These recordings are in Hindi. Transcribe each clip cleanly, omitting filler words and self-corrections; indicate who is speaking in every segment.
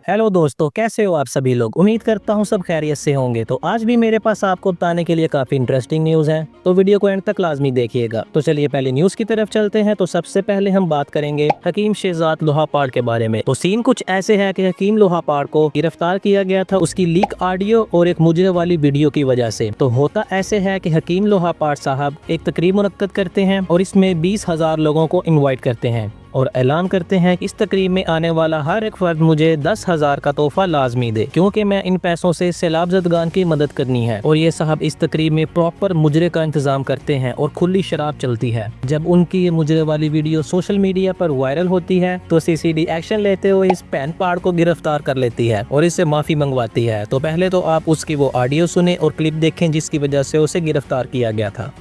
Speaker 1: हेलो दोस्तों, कैसे हो आप सभी लोग। उम्मीद करता हूँ सब खैरियत से होंगे। तो आज भी मेरे पास आपको बताने के लिए काफी इंटरेस्टिंग न्यूज़ है, तो वीडियो को एंड तक लाजमी देखिएगा। तो चलिए पहले न्यूज़ की तरफ चलते हैं। तो सबसे पहले हम बात करेंगे हकीम शहजाद लोहापाड़ के बारे में। तो सीन कुछ ऐसे है कि हकीम लोहापाड़ को गिरफ्तार किया गया था उसकी लीक ऑडियो और एक मुजरे वाली वीडियो की वजह से। तो होता ऐसे है कि हकीम लोहापाड़ साहब एक तकरीब मुनक्कद करते हैं और इसमें 20,000 लोगों को इन्वाइट करते हैं और ऐलान करते हैं कि इस तकरीब में आने वाला हर एक फर्द मुझे 10,000 का तोहफा लाजमी दे, क्योंकि मैं इन पैसों से सैलाब ज़दगान की मदद करनी है। और ये साहब इस तकरीब में प्रॉपर मुजरे का इंतजाम करते हैं और खुली शराब चलती है। जब उनकी ये मुजरे वाली वीडियो सोशल मीडिया पर वायरल होती है तो सीसीडी एक्शन लेते हुए इस पैन पाड़ को गिरफ्तार कर लेती है और इससे माफी मंगवाती है। तो पहले तो आप उसकी वो ऑडियो सुने और क्लिप देखें जिसकी वजह से उसे गिरफ्तार किया गया था।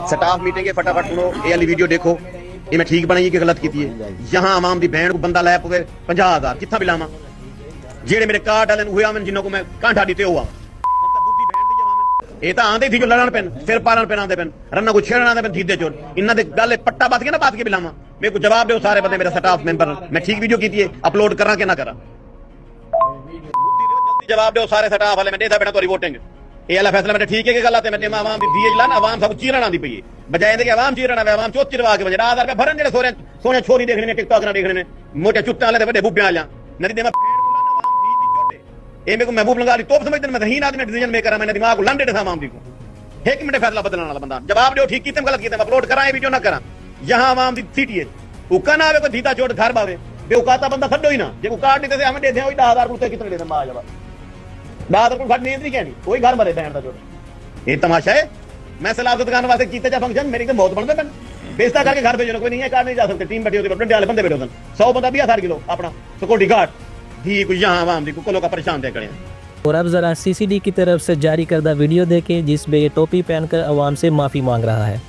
Speaker 2: स्टाफ मीटिंग फटाफट सुनो, ये वाली वीडियो देखो, ये मैं ठीक बनाई कि गलत की है। यहाँ आवाम की बहन को बंदा लै पवे 50,000 कितना बिलावा, जेड़े मेरे कार्ड वाले हुए आवन जिन्हों को मैं कांठा दीते हुआ ये तो आंदे थी जो लड़न पेन सिर पालन पेन आंदे पेन रन्ना को छेड़ना आंदे पेन धीदे चोर इन्ना दे गल पट्टा बात के ना बात के बिलावा। मेरे को जवाब दो सारे बंदे मेरा स्टाफ मेंबर, मैं ठीक वीडियो की थी अपलोड करा के ना करा, जल्दी जवाब दो सारे स्टाफ वाले। मैं देता बेटा तोरी वोटिंग ये वाला फैसला मैंने ठीक है कि गलत है। मैं आवाम दी दिए लाना आवाम सब चीरना आंदी पई बजाय दे आवाम चीरना आवाम चोट चिरवा के बजे 1000 रुपए भरन जेड़े सोरे सोने छोरी देखने ने टिकटॉक ना देखने ने मोटे चुट्टा वाले बड़े बुब्बे आ जा नदी दे मैं फेड़ को लाना आवाम दी दी चोटे ए मेरे को महबूब लंगा दी तोप समझते मैं रहीन आदमी डिसीजन मेकर है। मैंने दिमाग को लंडे था आवाम दी को एक मिनट फैसला बदलने वाला बंदा जवाब दो ठीक कीते गलत कीते अपलोड कराए वीडियो ना करा। यहां आवाम दी सीटी है उका ना आवे कोई धीता चोट घर बावे बेउकाता बंदा छड्डो ही ना जे को कार्ड नहीं दे हमें दे दे 10,000 रुपए कितने दे दे मां जवाब 10,000 रुपए घट नहीं दी कहनी कोई घर भरे बहन दा चोट। ये तमाशा है। मैं सलाह दुकान वास्ते कीते जा फंक्शन मेरी तो बहुत बनते पेन बेस्ता करके घर भेजो कोई नहीं है, कार्ड नहीं जा सकते। टीम बैठी होती है बंदे बैठे होते 100 बंदा 20,000 किलो अपना सिक्योरिटी गार्ड दी कोई यहाँ आवाम दी को लोग परेशान थे करे।
Speaker 1: और अब जरा सीसीडी की तरफ से जारी करदा वीडियो देखें जिसमें ये टोपी पहनकर अवाम से माफी मांग रहा है।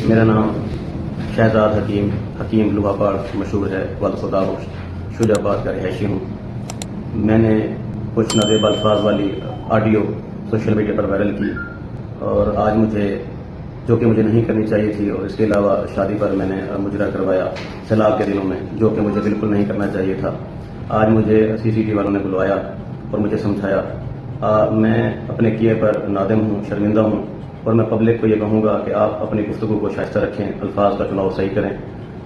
Speaker 3: मेरा नाम शहजाद हकीम लोहापाड़ मशहूर है, वालखुदा शुजाबाद का रहायशी हूँ। मैंने कुछ नाज़ेब अल्फाज वाली ऑडियो सोशल मीडिया पर वायरल की और आज मुझे जो कि मुझे नहीं करनी चाहिए थी, और इसके अलावा शादी पर मैंने मुजरा करवाया सैलाब के दिनों में जो कि मुझे बिल्कुल नहीं करना चाहिए था। आज मुझे सीसीटीवी वालों ने बुलवाया और मुझे समझाया। मैं अपने किए पर नादिम हूँ, शर्मिंदा हूँ, और मैं पब्लिक को ये कहूँगा कि आप अपनी गुफ्तगू को शाइस्ता रखें, अल्फाज का चुनाव सही करें।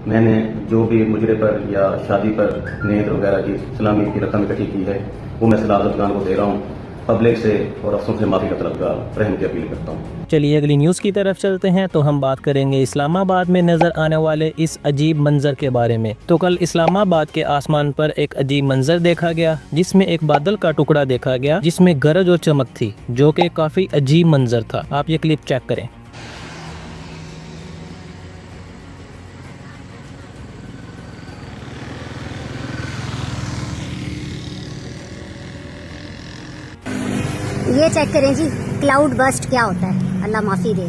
Speaker 3: मैंने जो भी मुजरे पर या शादी पर नेत वगैरह की सलामी की रकम इकट्ठी की है वो मैं सलाह खान को दे रहा हूँ। पब्लिक से और अफसरों से माफी का तलबगार रहम की अपील करता हूँ।
Speaker 1: चलिए अगली न्यूज़ की तरफ चलते हैं। तो हम बात करेंगे इस्लामाबाद में नज़र आने वाले इस अजीब मंजर के बारे में। तो कल इस्लामाबाद के आसमान पर एक अजीब मंजर देखा गया जिसमें एक बादल का टुकड़ा देखा गया जिसमें गरज और चमक थी, जो कि काफ़ी अजीब मंजर था। आप ये क्लिप चेक करें।
Speaker 4: ये चेक करें जी, क्लाउड बस्ट क्या होता है, अल्लाह माफ़ी दे।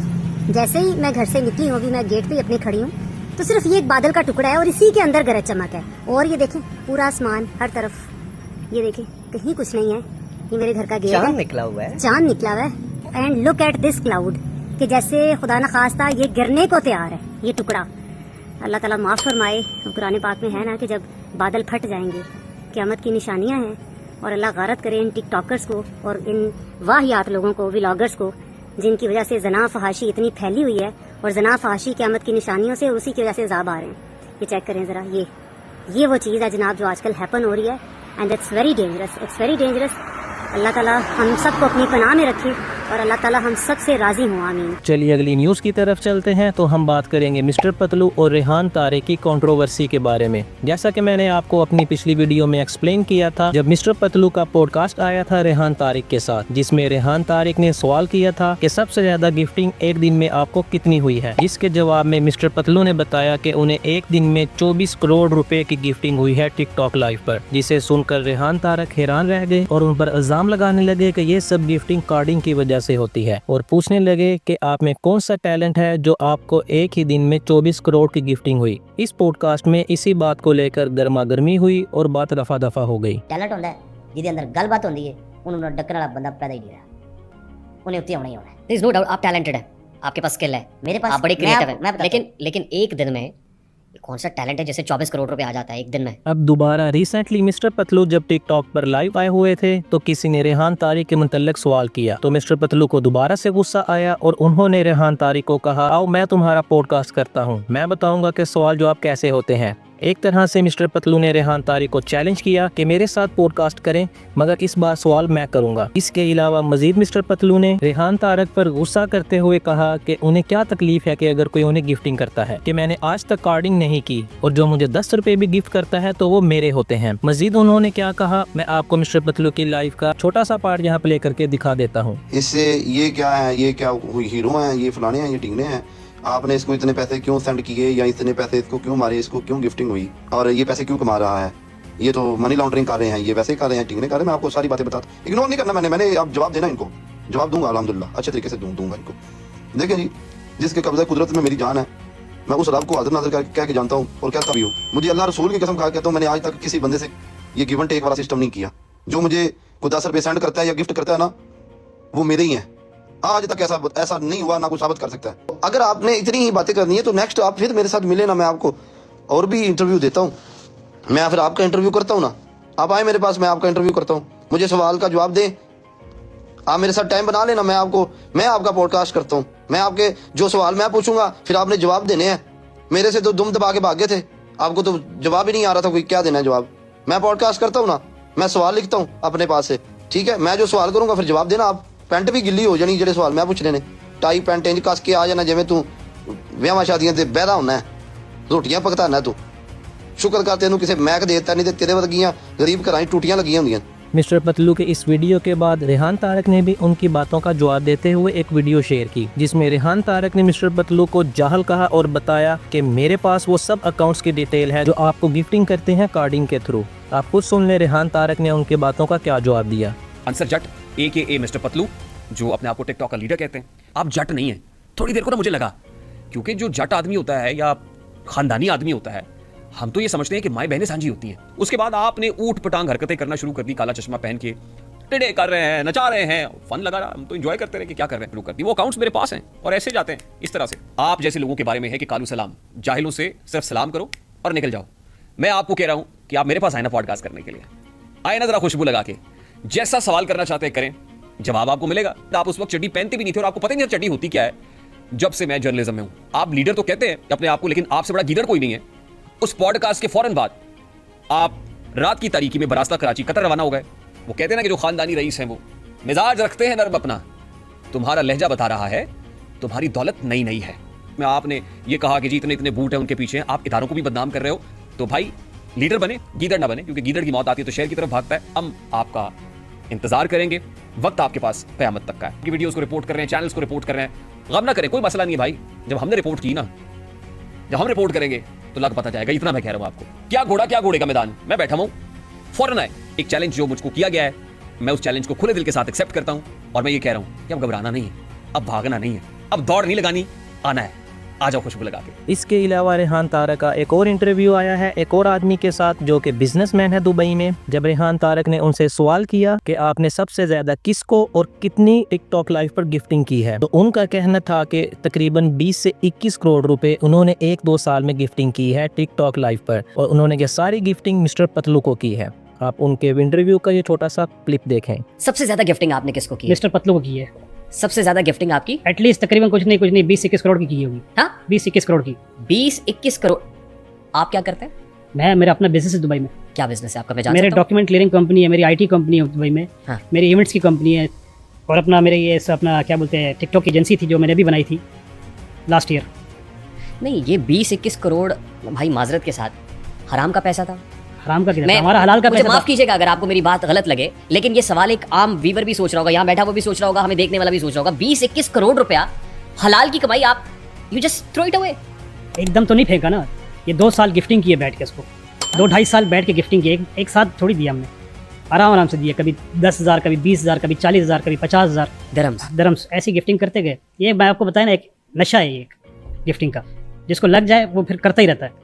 Speaker 4: जैसे ही मैं घर से निकली हूँ, अभी मैं गेट पे अपने खड़ी हूँ, तो सिर्फ ये एक बादल का टुकड़ा है और इसी के अंदर गरज चमक है। और ये देखें पूरा आसमान हर तरफ, ये देखें कहीं कुछ नहीं है। ये मेरे घर का गेट है,
Speaker 1: निकला हुआ है,
Speaker 4: चांद निकला हुआ है। And look at this cloud कि जैसे खुदा न खास्ता ये गिरने को तैयार है ये टुकड़ा। अल्लाह ताला माफ़ फरमाए। कुरान पाक में है ना कि जब बादल फट जाएंगे क़यामत की निशानियाँ हैं, और अल्लाह गारत करे इन टिकटॉकर्स को और इन वाहियात लोगों को, व्लॉगर्स को, जिनकी वजह से जना फहाशी इतनी फैली हुई है और जना फहाशी क़यामत की निशानियों से उसी की वजह से अज़ाब आ रहे हैं। ये चेक करें ज़रा, ये वो चीज़ है जनाब जो आजकल हैपन हो रही है and it's very dangerous, it's very dangerous. अल्लाह ताला हम सबको अपनी पनाह में रखे और अल्लाह ताला हम सब से राज़ी हों, आमीन।
Speaker 1: चलिए अगली न्यूज़ की तरफ चलते हैं। तो हम बात करेंगे मिस्टर पतलू और रेहान तारिक की कंट्रोवर्सी के बारे में। जैसा कि मैंने आपको अपनी पिछली वीडियो में एक्सप्लेन किया था, जब मिस्टर पतलू का पॉडकास्ट आया था रेहान तारिक के साथ, जिसमें रेहान तारिक ने सवाल किया था कि सबसे ज्यादा गिफ्टिंग एक दिन में आपको कितनी हुई है, जिसके जवाब में मिस्टर पतलू ने बताया कि उन्हें एक दिन में 24 करोड़ रुपए की गिफ्टिंग हुई है टिकटॉक लाइव पर। जिसे सुनकर रेहान तारिक हैरान रह गए और उन पर इल्जाम लगाने लगे कि ये सब गिफ्टिंग कार्डिंग की वजह से होती है, और पूछने लगे कि आप में कौन सा टैलेंट है जो आपको एक ही दिन में 24 करोड़ की गिफ्टिंग हुई। इस पॉडकास्ट में इसी बात को लेकर गर्मा गर्मी हुई और बात रफा दफा हो गई।
Speaker 5: टैलेंट होता है जिहदे अंदर गलबात होती है, उन्होंने डकने वाला बंदा पैदा ही नहीं रहा, उन्हें उत्ती होना ही होना है। देयर इज नो डाउट आप टैलेंटेड है, आपके पास स्किल है, मेरे पास आप बड़े क्रिएटिव हैं, लेकिन एक दिन में कौन सा टैलेंट है जैसे 24 करोड़ रुपए आ जाता है एक दिन में।
Speaker 1: अब दोबारा रिसेंटली मिस्टर पतलू जब टिकटॉक पर लाइव आए हुए थे तो किसी ने रेहान तारिक के मुतल्लिक सवाल किया तो मिस्टर पतलू को दोबारा से गुस्सा आया और उन्होंने रेहान तारिक को कहा, आओ मैं तुम्हारा पॉडकास्ट करता हूँ, मैं बताऊंगा कि सवाल जवाब कैसे होते हैं। एक तरह से मिस्टर पतलू ने रेहान तारिक को चैलेंज किया कि मेरे साथ पॉडकास्ट करें, मगर इस बार सवाल मैं करूंगा। इसके अलावा मजीद मिस्टर पतलू ने रेहान तारिक पर गुस्सा करते हुए कहा कि उन्हें क्या तकलीफ है कि अगर कोई उन्हें गिफ्टिंग करता है, कि मैंने आज तक कार्डिंग नहीं की और जो मुझे 10 रुपए भी गिफ्ट करता है तो वो मेरे होते हैं। मजीद उन्होंने क्या कहा, मैं आपको मिस्टर पतलू की लाइफ का छोटा सा पार्ट यहाँ प्ले करके दिखा देता हूँ।
Speaker 6: इससे ये क्या है, ये क्या हीरो हैं, ये फलाने हैं, ये टिंगने हैं, आपने इसको इतने पैसे क्यों सेंड किए या इतने पैसे इसको क्यों मारे, इसको क्यों गिफ्टिंग हुई और ये पैसे क्यों कमा रहा है, ये तो मनी लॉन्ड्रिंग कर रहे हैं, ये वैसे कर रहे हैं, टिंगने कर रहे हैं। मैं आपको सारी बातें बताता, इग्नोर नहीं करना मैंने अब जवाब देना, इनको जवाब दूंगा अल्हम्दुलिल्लाह, अच्छे तरीके से दूंगा इनको। देखिए जी, जिसके कब्ज़े कुदरत में मेरी जान है, मैं उस रब को हाज़िर नाज़िर कह के जानता हूँ और कहता भी हूँ। मुझे अल्लाह रसूल की कसम खा कहता हूँ, मैंने आज तक किसी बंदे से ये गिवन टेक वाला सिस्टम नहीं किया। जो मुझे कोई 10 रुपये सेंड करता है या गिफ्ट करता है ना, वो मेरे ही हैं। आज तक ऐसा नहीं हुआ, ना कुछ साबित कर सकता है। अगर आपने इतनी ही बातें करनी है तो नेक्स्ट आप फिर मेरे साथ मिले ना, मैं आपको और भी इंटरव्यू देता हूँ, मैं फिर आपका इंटरव्यू करता हूँ ना, आप आए मेरे पास, मैं आपका इंटरव्यू करता हूँ, मुझे सवाल का जवाब दें, आप मेरे साथ टाइम बना लेना, मैं आपका पॉडकास्ट करता हूँ। मैं आपके जो सवाल मैं पूछूंगा फिर आपने जवाब देने हैं। मेरे से तो दुम दबा के भागे थे, आपको तो जवाब ही नहीं आ रहा था कोई, क्या देना है जवाब। मैं पॉडकास्ट करता हूँ ना, मैं सवाल लिखता हूँ अपने पास से, ठीक है, मैं जो सवाल करूंगा फिर जवाब देना आप। पैंट भी गिल्ली हो जानी जेडे सवाल मैं पूछने ने, टाई पैंट इंज कस के आ जाना जिवें तू विआहां शादियां ते बहदा होना है, रोटियां पकताना तू। शुक्र कर तेनू किसी मैक देता, नहीं ते तेरे वर्गियां गरीब घरां टूटियां लगियां होंदियां।
Speaker 1: मिस्टर पतलू के इस वीडियो के बाद रेहान तारिक ने भी उनकी बातों का जवाब देते हुए एक वीडियो शेयर की, जिसमें रेहान तारिक ने मिस्टर पतलू को जाहल कहा और बताया कि मेरे पास वो सब अकाउंट्स की डिटेल है जो आपको गिफ्टिंग करते हैं कार्डिंग के थ्रू। आप खुद सुन ले रेहान तारिक ने उनकी बातों का क्या जवाब दिया।
Speaker 7: आंसर जट AKA मिस्टर पतलू, जो अपने आप को टिकटॉक का लीडर कहते हैं। आप जट नहीं है, थोड़ी देर को ना मुझे लगा, क्योंकि जो जट आदमी होता है या खानदानी आदमी होता है, हम तो ये समझते हैं कि माएँ बहनें सांझी होती हैं। उसके बाद आपने ऊट पटांग हरकतें करना शुरू कर दी, काला चश्मा पहन के टिडे कर रहे हैं, नचा रहे हैं, फन लगा रहा, हम तो एंजॉय करते रहे कि क्या कर रहे हैं, शुरू कर दी। वो अकाउंट्स मेरे पास हैं और ऐसे जाते हैं इस तरह से। आप जैसे लोगों के बारे में है कि कालू सलाम, जाहिलों से सिर्फ सलाम करो और निकल जाओ। मैं आपको कह रहा हूं कि आप मेरे पास आए ना पॉडकास्ट करने के लिए, आए ना जरा खुशबू लगा के, जैसा सवाल करना चाहते हैं करें, जवाब आपको मिलेगा। आप उस वक्त चड्डी पहनते भी नहीं थे और आपको पता ही नहीं चड्डी होती क्या है। जब से मैं जर्नलिज्म में हूं, आप लीडर तो कहते हैं अपने आप को, लेकिन आपसे बड़ा गीदड़ कोई नहीं है। उस पॉडकास्ट के फौरन बाद आप रात की तारीकी में बरास्ता कराची कतर रवाना हो गए। वो कहते हैं ना कि जो खानदानी रईस हैं वो मिजाज रखते हैं नर्म अपना, तुम्हारा लहजा बता रहा है तुम्हारी दौलत नई नई है। मैं आपने ये कहा कि जी इतने इतने बूट हैं उनके पीछे, आप इदारों को भी बदनाम कर रहे हो, तो भाई लीडर बने, गीदड़ ना बने, क्योंकि गीदड़ की मौत आती है तो शहर की तरफ भागता है। हम आपका इंतजार करेंगे, वक्त आपके पास कयामत तक का है। कि वीडियोस को रिपोर्ट कर रहे हैं, चैनल्स को रिपोर्ट कर रहे हैं, गम ना करें, कोई मसला नहीं है भाई। जब हमने रिपोर्ट की ना, जब हम रिपोर्ट करेंगे तो लग पता जाएगा। इतना मैं कह रहा हूं आपको, क्या घोड़ा क्या घोड़े का मैदान। मैं बैठा हूं, फौरन आए एक चैलेंज जो मुझको किया गया है, मैं उस चैलेंज को खुले दिल के साथ एक्सेप्ट करता हूं और मैं ये कह रहा हूं कि अब घबराना नहीं है, अब भागना नहीं है, अब दौड़ नहीं लगानी, आना है, आ जाओ खुशबू लगा के।
Speaker 1: इसके अलावा रेहान तारिक का एक और इंटरव्यू आया है एक और आदमी के साथ जो कि बिजनेसमैन है दुबई में। जब रेहान तारिक ने उनसे सवाल किया कि आपने सबसे ज्यादा किसको और कितनी टिकटॉक लाइव पर गिफ्टिंग की है, तो उनका कहना था कि तकरीबन 20 से 21 करोड़ रुपए उन्होंने 1-2 साल में गिफ्टिंग की है टिकटॉक लाइव पर, और उन्होंने ये सारी गिफ्टिंग मिस्टर पतलू को की है। आप उनके इंटरव्यू का ये छोटा सा क्लिप देखें।
Speaker 5: सबसे ज्यादा गिफ्टिंग आपने किसको की है?
Speaker 8: मिस्टर पतलू को की है।
Speaker 5: सबसे ज्यादा गिफ्टिंग आपकी?
Speaker 8: एटलीस्ट तकरीबन कुछ नहीं 20-21 करोड़ की होगी।
Speaker 5: हाँ,
Speaker 8: 20-21 करोड़ की।
Speaker 5: 20-21 करोड़। आप क्या करते हैं?
Speaker 8: मेरा अपना बिजनेस है दुबई में।
Speaker 5: क्या बिजनेस है आपका? मैं जान
Speaker 8: मेरे
Speaker 5: सकता हूं?
Speaker 8: डॉक्यूमेंट क्लियरिंग कंपनी है, मेरी IT कंपनी है दुबई में।
Speaker 5: हाँ।
Speaker 8: मेरी इवेंट्स की कंपनी है, और अपना मेरे ये अपना क्या बोलते हैं टिकटॉक एजेंसी थी जो मैंने भी बनाई थी लास्ट ईयर।
Speaker 5: नहीं, ये 20-21 करोड़ भाई माजरत के साथ हराम का पैसा था।
Speaker 8: हराम का कितना? हमारा हलाल का
Speaker 5: मुझे
Speaker 8: पैसा
Speaker 5: माफ
Speaker 8: था।
Speaker 5: कीजिएगा अगर आपको मेरी बात गलत लगे, लेकिन ये सवाल एक आम वीवर भी सोच रहा होगा, यहाँ बैठा वो भी सोच रहा होगा, हमें देखने वाला भी सोच रहा होगा। 20-21 करोड़ रुपया हलाल की कमाई, आप you just throw it away.
Speaker 8: एकदम तो नहीं फेंका ना, ये 2 साल गिफ्टिंग की है बैठ के, इसको 2-2.5 साल बैठ के गिफ्टिंग की, एक साथ थोड़ी दिया हमने, आराम से दिया। कभी 10,000, कभी 20,000, कभी 40,000, कभी 50,000 दरम्स, ऐसी गिफ्टिंग करते गए। ये मैं आपको बताया ना, एक नशा है ये गिफ्टिंग का, जिसको लग जाए वो फिर करता ही रहता है।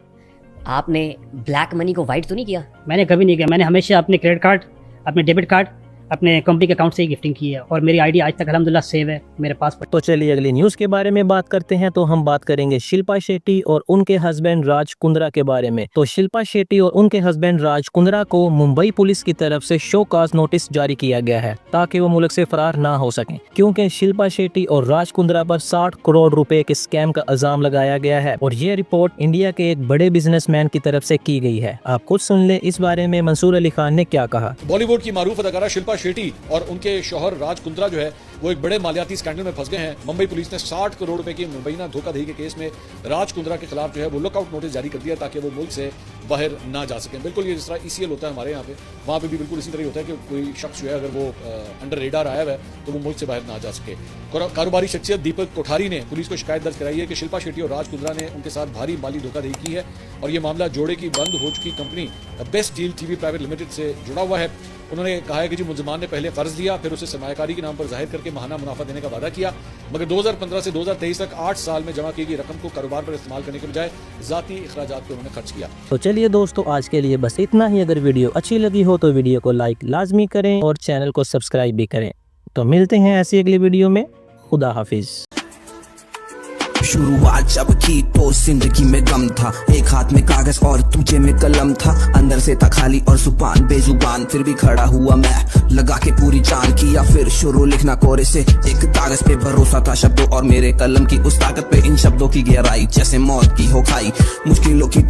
Speaker 5: आपने ब्लैक मनी को वाइट तो नहीं किया?
Speaker 8: मैंने कभी नहीं किया। मैंने हमेशा अपने क्रेडिट कार्ड, अपने डेबिट कार्ड अपने कंपनी के अकाउंट से ही गिफ्टिंग की है और मेरी आईडी आज तक अल्हम्दुलिल्लाह सेव है मेरे पास।
Speaker 1: तो चलिए अगली न्यूज के बारे में बात करते हैं। तो हम बात करेंगे शिल्पा शेट्टी और उनके हस्बैंड राज कुंद्रा के बारे में। तो शिल्पा शेट्टी और उनके हस्बैंड राज कुंद्रा को मुंबई पुलिस की तरफ से शो कॉज नोटिस जारी किया गया है ताकि वो मुल्क से फरार ना हो सकें, क्योंकि शिल्पा शेट्टी और राज कुंद्रा पर 60 करोड़ रुपए के स्कैम का इल्जाम लगाया गया है और ये रिपोर्ट इंडिया के एक बड़े बिजनेसमैन की तरफ से की गई है। आप खुद सुन ले इस बारे में मंसूर अली खान ने क्या कहा।
Speaker 9: बॉलीवुड की मारूफ अदाकारा शिल्पा शेट्टी और उनके शौहर राज कुंद्रा जो है वो एक बड़े मालियाती स्कैंडल में फंस गए हैं। मुंबई पुलिस ने 60 करोड़ रुपए की मुबैना धोखाधड़ी के केस में राज कुंद्रा के खिलाफ जो है वो लुकआउट नोटिस जारी कर दिया ताकि वो मुल्क से बाहर ना जा सकें। बिल्कुल ये जिस तरह ECL होता है हमारे यहाँ पे, वहाँ पे भी बिल्कुल इसी तरह होता है कि कोई शख्स जो है अगर वो अंडर रेडार आया हुआ है तो वो मुल्क से बाहर ना जा सके। कारोबारी शख्सियत दीपक कोठारी ने पुलिस को शिकायत दर्ज कराई है कि शिल्पा शेट्टी और राज कुंद्रा ने उनके साथ भारी माली धोखाधड़ी की है और ये मामला जोड़े की बंद हो चुकी company best deal TV private limited से जुड़ा हुआ है। उन्होंने कहा है कि जी मुलजमान ने पहले कर्ज लिया, फिर उसे सरमायाकारी के नाम पर जाहिर करके माहाना मुनाफा देने का वादा किया, मगर 2015 से 2023 तक 8 साल में जमा की गई रकम को कारोबार पर इस्तेमाल करने के बजाय जाती अखराजात पर उन्होंने खर्च किया।
Speaker 1: तो चलिए दोस्तों, आज के लिए बस इतना ही। अगर वीडियो अच्छी लगी हो तो वीडियो को लाइक लाजमी करें और चैनल को सब्सक्राइब भी करें। तो मिलते हैं ऐसी अगली वीडियो में। खुदा हाफिज।
Speaker 10: शुरुआत जब की तो जिंदगी में गम था, एक हाथ में कागज और दूजे में कलम था, अंदर से था खाली और जुबान बेजुबान, फिर भी खड़ा हुआ मैं लगा के पूरी जान, किया फिर शुरू लिखना कोरे से, एक कागज पे भरोसा था शब्दों और मेरे कलम की उस ताकत पे, इन शब्दों की गहराई जैसे मौत की हो खाई, मुश्किलों की